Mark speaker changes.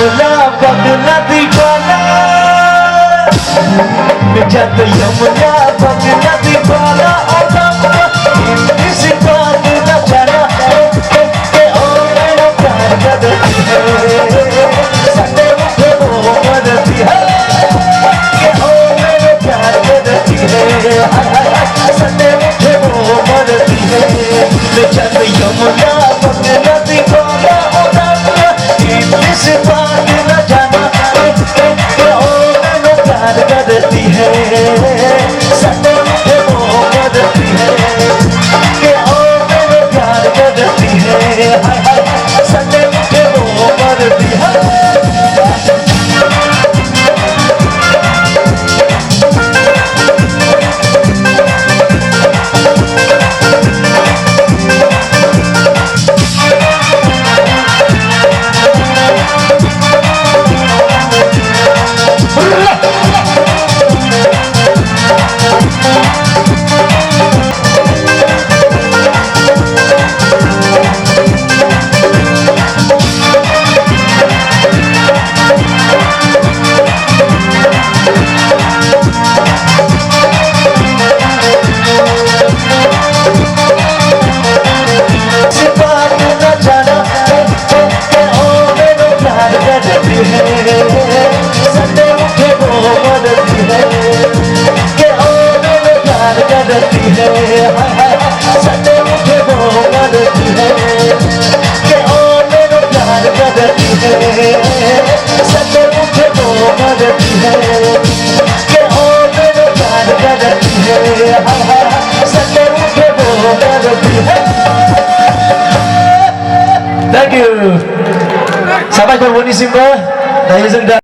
Speaker 1: यमुना पगला दीवाना जब यमुना पगला दीवाना इस बात न जाना कि ओ मेरा प्यार बदलती है संडे मुझे वो बदलती है कि ओ मेरा प्यार बदलती है संडे मुझे वो बदलती है जब यमुना पगला दीवाना इस बात न जाना कि ओ मेरा प्यार बदलती है संडे मुझे वो बदलती है कि ओ मेरा प्यार बदलती है संडे मुझे वो बदलती है संडे मुझे वो बदलती है कि ओ मेरे प्यार बदलती है संडे मुझे वो बदलती है कि ओ मेरे प्यार बदलती है संडे मुझे वो बदलती है कि ओ मेरे प्यार बदलती है संडे मुझे वो बदलती है। Thank you. Sampai berbuat simba.